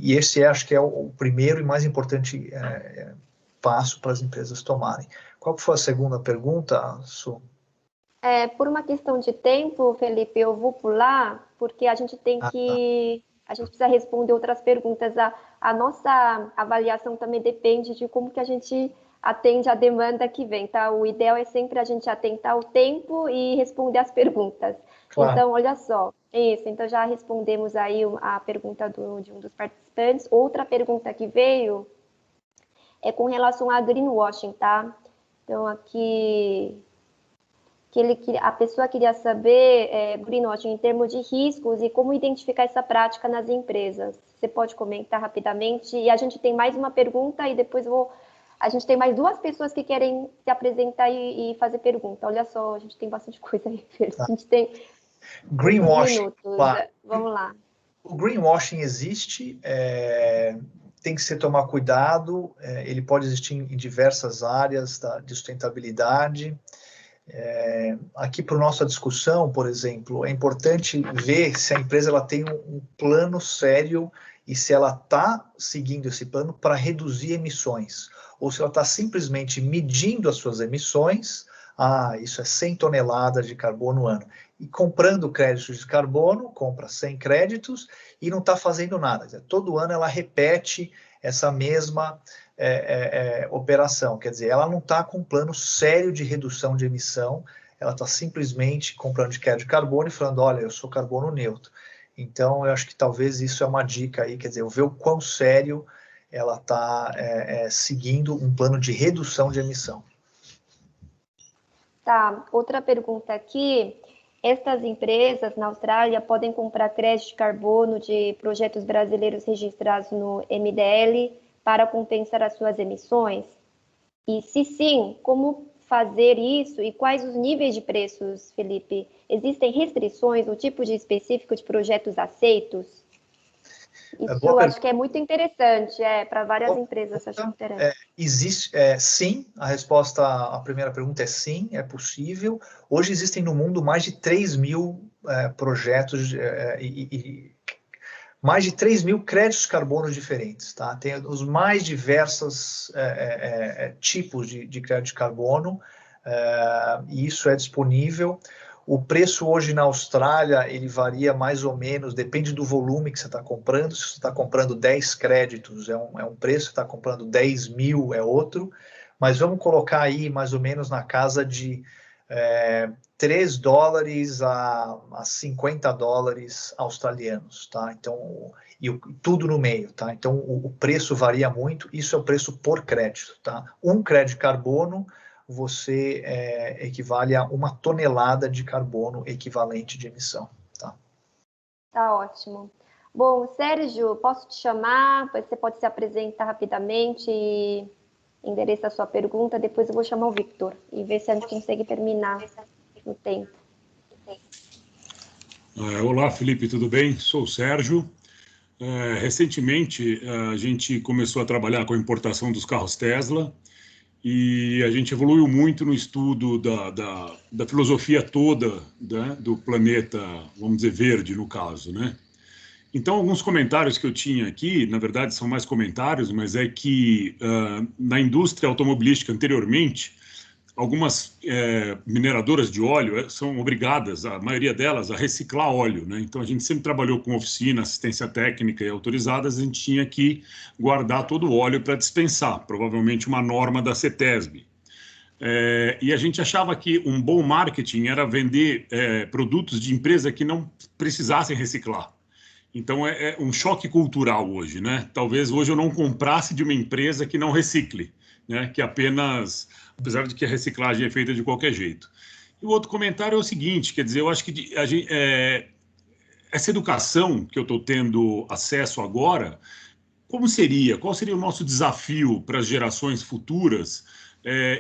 esse acho que é o primeiro e mais importante passo para as empresas tomarem. Qual foi a segunda pergunta, Su? Por uma questão de tempo, Felipe, eu vou pular, porque a gente a gente precisa responder outras perguntas. A nossa avaliação também depende de como que a gente atende a demanda que vem, tá? O ideal é sempre a gente atentar o tempo e responder as perguntas. Claro. Então, olha só, isso, então já respondemos aí a pergunta de um dos participantes. Outra pergunta que veio é com relação a greenwashing, tá? Então, aqui a pessoa queria saber, greenwashing, em termos de riscos e como identificar essa prática nas empresas. Você pode comentar rapidamente? E a gente tem mais uma pergunta e depois vou A gente tem mais 2 pessoas que querem se apresentar e fazer pergunta. Olha só, a gente tem bastante coisa aí. A gente tem Greenwashing, minutos. claro. Vamos lá. O greenwashing existe, tem que se tomar cuidado, ele pode existir em diversas áreas de sustentabilidade. Aqui para a nossa discussão, por exemplo, é importante ver se a empresa ela tem um plano sério e se ela está seguindo esse plano para reduzir emissões, ou se ela está simplesmente medindo as suas emissões. Isso é 100 toneladas de carbono ano. E comprando créditos de carbono, compra 100 créditos e não está fazendo nada. Todo ano ela repete essa mesma operação. Quer dizer, ela não está com um plano sério de redução de emissão, ela está simplesmente comprando de crédito de carbono e falando, olha, eu sou carbono neutro. Então, eu acho que talvez isso é uma dica aí, quer dizer, eu ver o quão sério ela está seguindo um plano de redução de emissão. Tá, outra pergunta aqui. Estas empresas na Austrália podem comprar crédito de carbono de projetos brasileiros registrados no MDL para compensar as suas emissões? E se sim, como fazer isso e quais os níveis de preços, Felipe? Existem restrições no tipo de específico de projetos aceitos? Isso eu acho que é muito interessante, para várias empresas, acho que interessa. Existe, sim, a resposta à primeira pergunta é sim, é possível. Hoje existem no mundo mais de 3.000 projetos mais de 3.000 créditos de carbono diferentes, tá? Tem os mais diversos tipos de crédito de carbono, e isso é disponível. O preço hoje na Austrália, ele varia mais ou menos, depende do volume que você está comprando. Se você está comprando 10 créditos, é um preço, se você está comprando 10.000 é outro, mas vamos colocar aí mais ou menos na casa de $3 a $50 australianos, tá? Então, tudo no meio, tá? Então, o preço varia muito, isso é o preço por crédito, tá? Um crédito de carbono, você equivale a 1 tonelada de carbono equivalente de emissão, tá? Tá ótimo. Bom, Sérgio, posso te chamar? Você pode se apresentar rapidamente e endereçar a sua pergunta. Depois eu vou chamar o Victor e ver se a gente consegue terminar no tempo. Olá, Felipe, tudo bem? Sou o Sérgio. Recentemente, a gente começou a trabalhar com a importação dos carros Tesla e a gente evoluiu muito no estudo da filosofia toda, né, do planeta, vamos dizer, verde, no caso, né? Então, alguns comentários que eu tinha aqui, na verdade, são mais comentários, mas é que na indústria automobilística anteriormente, algumas mineradoras de óleo são obrigadas, a maioria delas, a reciclar óleo, né? Então, a gente sempre trabalhou com oficina, assistência técnica e autorizadas, a gente tinha que guardar todo o óleo para dispensar, provavelmente uma norma da CETESB. E a gente achava que um bom marketing era vender produtos de empresa que não precisassem reciclar. Então, é um choque cultural hoje, né? Talvez hoje eu não comprasse de uma empresa que não recicle, né? Que apenas, apesar de que a reciclagem é feita de qualquer jeito. E o outro comentário é o seguinte, quer dizer, eu acho que essa educação que eu estou tendo acesso agora, como seria? Qual seria o nosso desafio para as gerações futuras?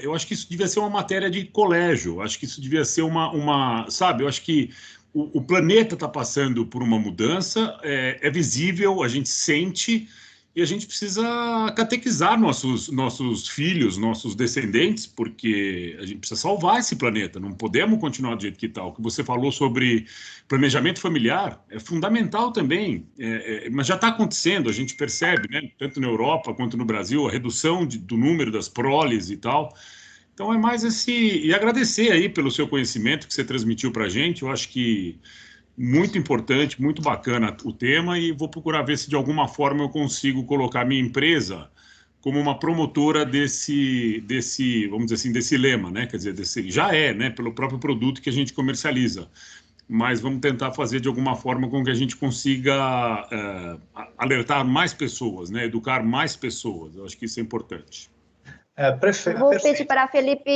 Eu acho que isso devia ser uma matéria de colégio, acho que isso devia ser sabe, eu acho que o planeta está passando por uma mudança, é visível, a gente sente, e a gente precisa catequizar nossos filhos, nossos descendentes, porque a gente precisa salvar esse planeta, não podemos continuar do jeito que está. O que você falou sobre planejamento familiar é fundamental também, mas já está acontecendo, a gente percebe, né, tanto na Europa quanto no Brasil, a redução do número das proles e tal. Então é mais e agradecer aí pelo seu conhecimento que você transmitiu para a gente. Eu acho que muito importante, muito bacana o tema, e vou procurar ver se de alguma forma eu consigo colocar minha empresa como uma promotora desse, vamos dizer assim, desse lema, né? Quer dizer, já né? Pelo próprio produto que a gente comercializa. Mas vamos tentar fazer de alguma forma com que a gente consiga alertar mais pessoas, né? Educar mais pessoas. Eu acho que isso é importante. Vou pedir para a Felipe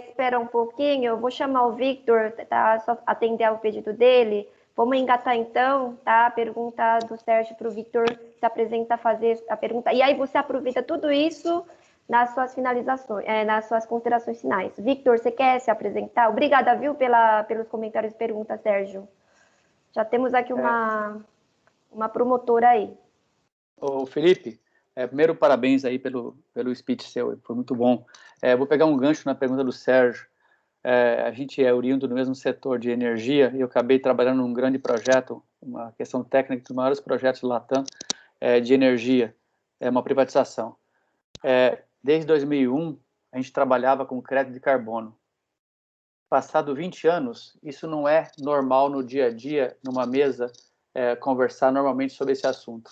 esperar um pouquinho, eu vou chamar o Victor, tá? Só atender ao pedido dele. Vamos engatar então, tá? A pergunta do Sérgio para o Victor se apresentar, fazer a pergunta. E aí você aproveita tudo isso nas suas finalizações, nas suas considerações finais. Victor, você quer se apresentar? Obrigada, viu, pelos comentários e perguntas, Sérgio. Já temos aqui uma promotora aí. Ô, Felipe, primeiro parabéns aí pelo speech seu, foi muito bom. Vou pegar um gancho na pergunta do Sérgio. A gente é oriundo do mesmo setor de energia e eu acabei trabalhando num grande projeto, uma questão técnica dos maiores projetos do Latam, de energia, uma privatização. Desde 2001, a gente trabalhava com crédito de carbono. Passado 20 anos, isso não é normal no dia a dia, numa mesa, conversar normalmente sobre esse assunto.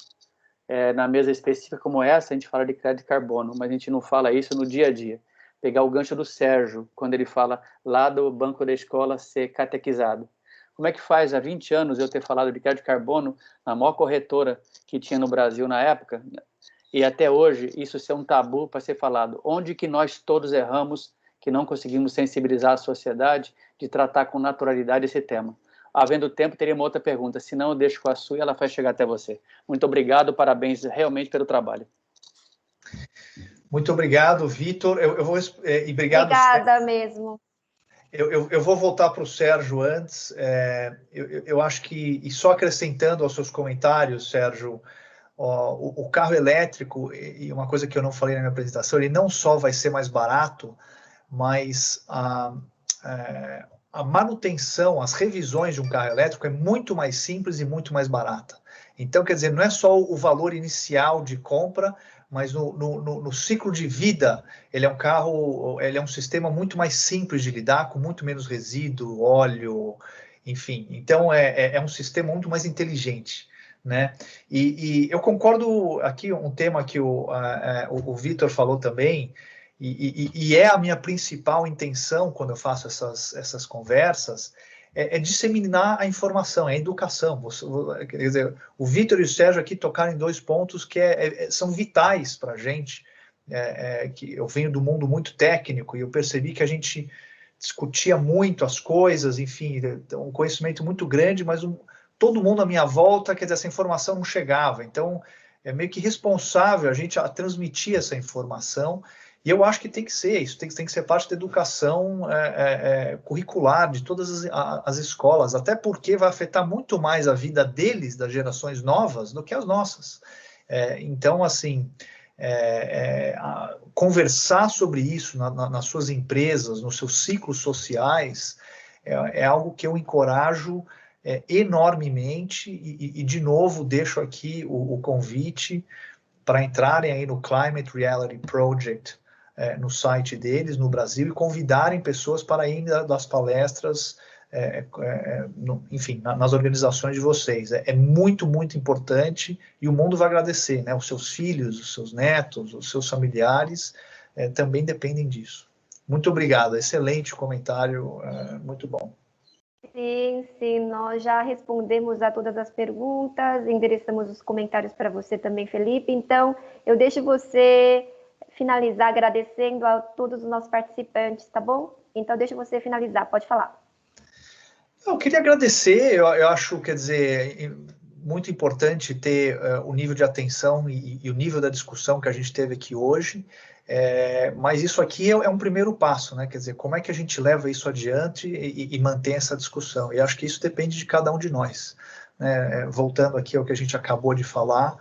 Na mesa específica como essa, a gente fala de crédito de carbono, mas a gente não fala isso no dia a dia. Pegar o gancho do Sérgio, quando ele fala lá do banco da escola ser catequizado. Como é que faz há 20 anos eu ter falado de crédito de carbono na maior corretora que tinha no Brasil na época, e até hoje isso ser um tabu para ser falado? Onde que nós todos erramos, que não conseguimos sensibilizar a sociedade de tratar com naturalidade esse tema? Havendo tempo, teria uma outra pergunta, se não eu deixo com a sua e ela vai chegar até você. Muito obrigado, parabéns realmente pelo trabalho. Muito obrigado, Vitor. Eu vou e obrigado. Obrigada mesmo. Eu vou voltar para o Sérgio antes. Eu acho que, e só acrescentando aos seus comentários, Sérgio, o carro elétrico, e uma coisa que eu não falei na minha apresentação, ele não só vai ser mais barato, mas a manutenção, as revisões de um carro elétrico é muito mais simples e muito mais barata. Então, quer dizer, não é só o valor inicial de compra, mas no ciclo de vida, ele é um sistema muito mais simples de lidar, com muito menos resíduo, óleo, enfim. Então, é um sistema muito mais inteligente, né? E eu concordo aqui, um tema que o Vitor falou também, e é a minha principal intenção quando eu faço essas conversas, é disseminar a informação, é a educação. Quer dizer, o Vitor e o Sérgio aqui tocaram em 2 pontos que são vitais para a gente, que eu venho do mundo muito técnico e eu percebi que a gente discutia muito as coisas, enfim, um conhecimento muito grande, mas todo mundo à minha volta, quer dizer, essa informação não chegava. Então, é meio que responsável a gente a transmitir essa informação. E eu acho que tem que ser isso, tem que ser parte da educação curricular de todas as escolas, até porque vai afetar muito mais a vida deles, das gerações novas, do que as nossas. Então, assim, conversar sobre isso nas suas empresas, nos seus ciclos sociais, é algo que eu encorajo enormemente e, de novo, deixo aqui o convite para entrarem aí no Climate Reality Project, no site deles, no Brasil, e convidarem pessoas para irem das palestras, enfim, nas organizações de vocês. É muito, muito importante, e o mundo vai agradecer, né? Os seus filhos, os seus netos, os seus familiares também dependem disso. Muito obrigado, excelente comentário, muito bom. Sim, nós já respondemos a todas as perguntas, endereçamos os comentários para você também, Felipe. Então, eu deixo você finalizar agradecendo a todos os nossos participantes, tá bom? Então, deixa você finalizar, pode falar. Eu queria agradecer, eu acho, quer dizer, muito importante ter o nível de atenção e o nível da discussão que a gente teve aqui hoje, mas isso aqui é um primeiro passo, né? Quer dizer, como é que a gente leva isso adiante e mantém essa discussão? E acho que isso depende de cada um de nós, né? Voltando aqui ao que a gente acabou de falar,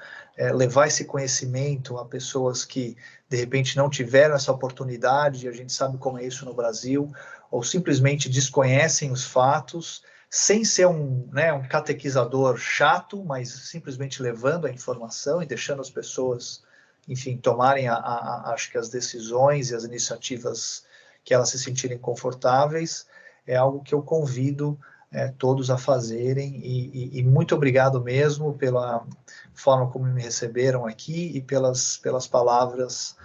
levar esse conhecimento a pessoas que, de repente, não tiveram essa oportunidade, e a gente sabe como é isso no Brasil, ou simplesmente desconhecem os fatos, sem ser um catequizador chato, mas simplesmente levando a informação e deixando as pessoas, enfim, tomarem acho que as decisões e as iniciativas que elas se sentirem confortáveis, é algo que eu convido todos a fazerem, e muito obrigado mesmo pela forma como me receberam aqui e pelas palavras,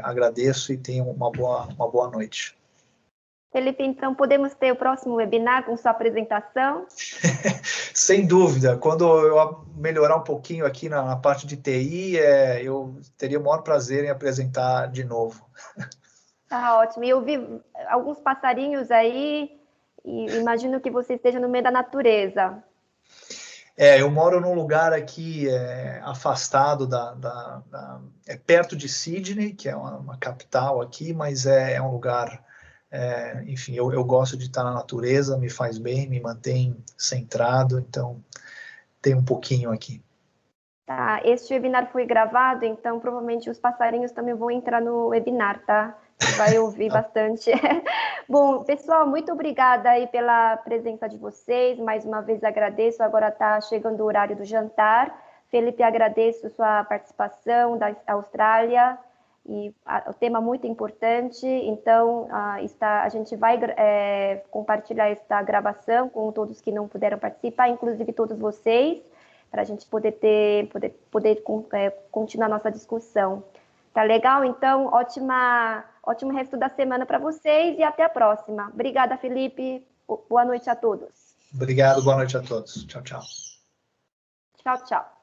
agradeço e tenham uma boa noite. Felipe, então podemos ter o próximo webinar com sua apresentação? Sem dúvida, quando eu melhorar um pouquinho aqui na parte de TI, eu teria o maior prazer em apresentar de novo. Tá ótimo, e eu vi alguns passarinhos aí, e imagino que você esteja no meio da natureza. Eu moro num lugar aqui afastado perto de Sydney, que é uma capital aqui, mas é um lugar, enfim, eu gosto de estar na natureza, me faz bem, me mantém centrado, então tem um pouquinho aqui. Tá, este webinar foi gravado, então provavelmente os passarinhos também vão entrar no webinar, tá? Você vai ouvir bastante. Bom, pessoal, muito obrigada aí pela presença de vocês. Mais uma vez agradeço. Agora está chegando o horário do jantar. Felipe, agradeço sua participação da Austrália. E o tema muito importante. Então, a gente vai compartilhar esta gravação com todos que não puderam participar, inclusive todos vocês, para a gente poder continuar nossa discussão. Tá legal? Então, ótimo resto da semana para vocês e até a próxima. Obrigada, Felipe. Boa noite a todos. Obrigado, boa noite a todos. Tchau, tchau. Tchau, tchau.